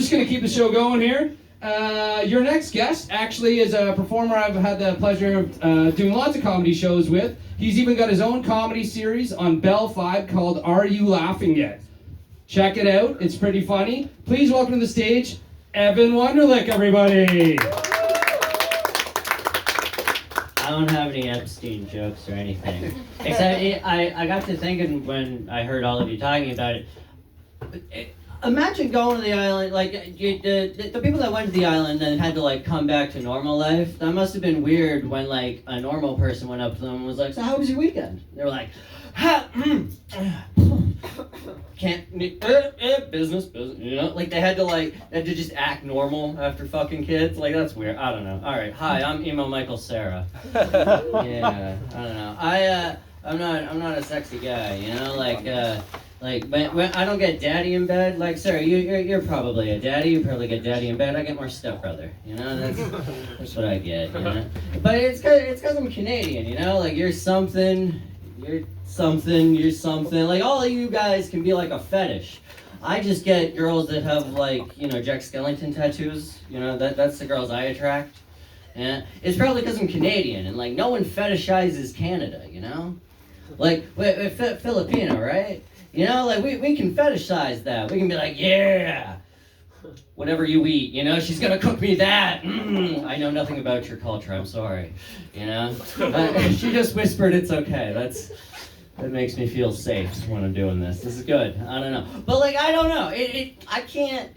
just going to keep the show going here. Your next guest actually is a performer I've had the pleasure of doing lots of comedy shows with. He's even got his own comedy series on Bell 5 called Are You Laughing Yet? Check it out. It's pretty funny. Please welcome to the stage, Evan Wunderlich, everybody. I don't have any Epstein jokes or anything. Except I got to thinking when I heard all of you talking about it. Imagine going to the island, like the people that went to the island and had to like come back to normal life. That must have been weird when like a normal person went up to them and was like, "So how was your weekend?" They were like, business, you know, like they had to just act normal after fucking kids. Like that's weird. I don't know. All right, hi, I'm Emo Michael Cera. Yeah, I don't know. I'm not a sexy guy, you know, like when I don't get daddy in bed, like Sarah, you're probably a daddy. You probably get daddy in bed. I get more stepbrother. You know, that's what I get. You know, but it's cause I'm Canadian. You know, like you're something. Like all of you guys can be like a fetish. I just get girls that have like Jack Skellington tattoos. You know that's the girls I attract. Yeah, it's probably because I'm Canadian and like no one fetishizes Canada. You know, like Filipino, right? You know, like we can fetishize that. We can be like, yeah, whatever you eat, you know, she's gonna cook me that. I know nothing about your culture, I'm sorry. You know? She just whispered it's okay. That makes me feel safe when I'm doing this. This is good. I don't know. But like, I don't know. I can't,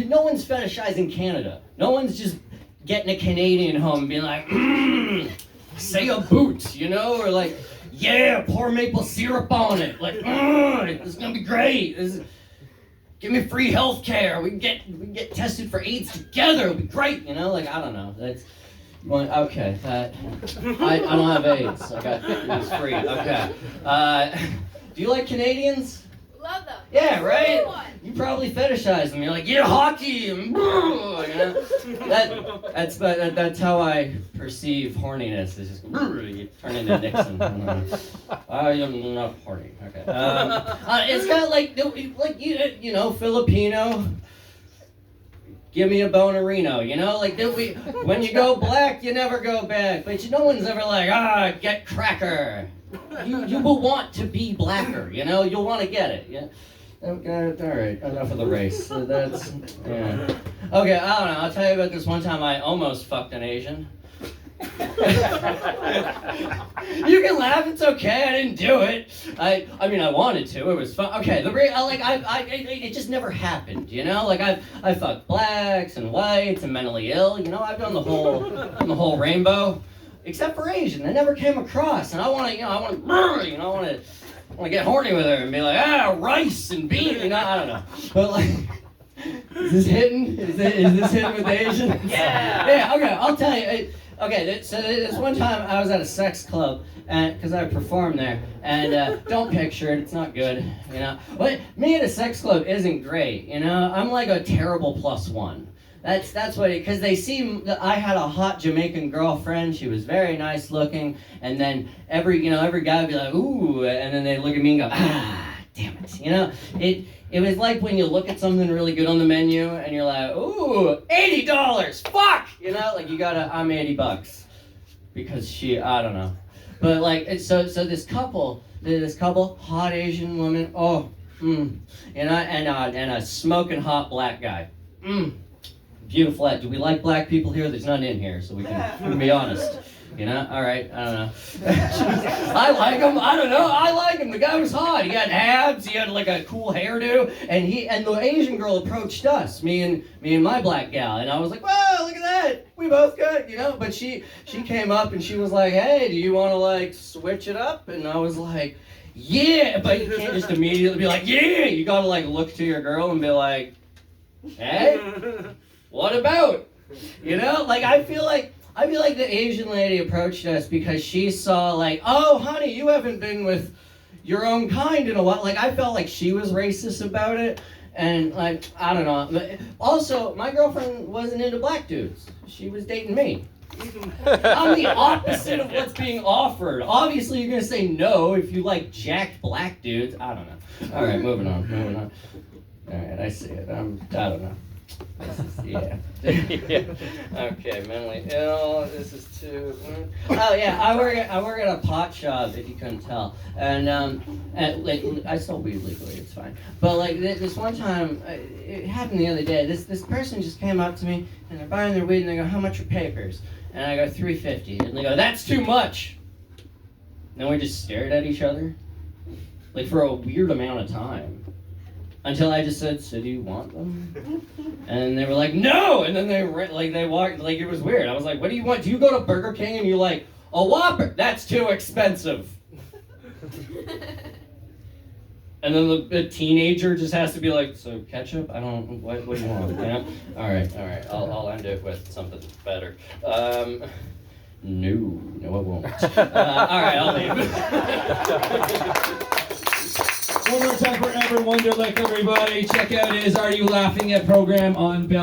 no one's fetishizing Canada. No one's just getting a Canadian home and being like, say a boot, you know? Or like, yeah, pour maple syrup on it. Like, it's gonna be great. Give me free health care. We can get tested for AIDS together. It'll be great. You know, like I don't know. That's okay. I don't have AIDS. I got it was free. Okay. Do you like Canadians? Love them. Yeah, right? You probably fetishize them. You're like, yeah, hockey. You know? That's how I perceive horniness. It's just you turn into Nixon. I am not horny. Okay. It's got like you know, Filipino. Give me a bonerino, you know? Like, when you go black, you never go back. But no one's ever like, get cracker. You will want to be blacker, you know? You'll want to get it, yeah? Okay, all right, enough of the race. That's, yeah. Okay, I don't know. I'll tell you about this one time I almost fucked an Asian. You can laugh, it's okay, I didn't do it. I mean, I wanted to, it was fun. Okay, it just never happened, you know? Like, I fucked blacks and whites and mentally ill, you know? I've done the whole rainbow, except for Asian. They never came across, and I want to get horny with her and be like, rice and beans, you know? I don't know. But, like, is this hitting? Is this hitting with Asian? Yeah! Yeah, okay, I'll tell you. Okay, so this one time I was at a sex club, and because I performed there, and don't picture it, it's not good, you know. But me at a sex club isn't great, you know. I'm like a terrible +1. That's what because they see I had a hot Jamaican girlfriend. She was very nice looking, and then every guy would be like, ooh, and then they look at me and go, damn it, you know. It was like when you look at something really good on the menu and you're like, ooh, $80, fuck! You know, like I'm $80 because I don't know. But like, so this couple, hot Asian woman, you know, and a smoking hot black guy. Beautiful. Do we like black people here? There's none in here, so we can be honest. You know? All right. I don't know. I like him. I don't know. I like him. The guy was hot. He had abs. He had like a cool hairdo. And the Asian girl approached us, me and my black gal. And I was like, whoa, look at that. We both good, you know? But she came up and she was like, hey, do you want to like switch it up? And I was like, yeah. But you can't just immediately be like, yeah. You got to like look to your girl and be like, hey, what about? You know? Like I feel like the Asian lady approached us because she saw like, oh, honey, you haven't been with your own kind in a while. Like, I felt like she was racist about it. And like, I don't know. Also, my girlfriend wasn't into black dudes. She was dating me. I'm the opposite of what's being offered. Obviously, you're going to say no if you like jacked black dudes. I don't know. All right, moving on. All right, I see it. I don't know. Yeah. Yeah. Okay, mentally ill. This is too. Oh yeah, I work at a pot shop. If you couldn't tell, and like I sell weed legally. It's fine. But like this one time, it happened the other day. This person just came up to me and they're buying their weed and they go, "How much are papers?" And I go, $3.50. And they go, "That's too much." And we just stared at each other, like for a weird amount of time. Until I just said, "So do you want them?" And they were like, "No!" And then they walked, like it was weird. I was like, "What do you want? Do you go to Burger King and you like, a Whopper? That's too expensive." And then the teenager just has to be like, "So ketchup? I don't, what do you want?" You know? All right, I'll end it with something better. No, it won't. All right, I'll leave. One more time for Evan Wunderlich, everybody. Check out his Are You Laughing At program on Bell.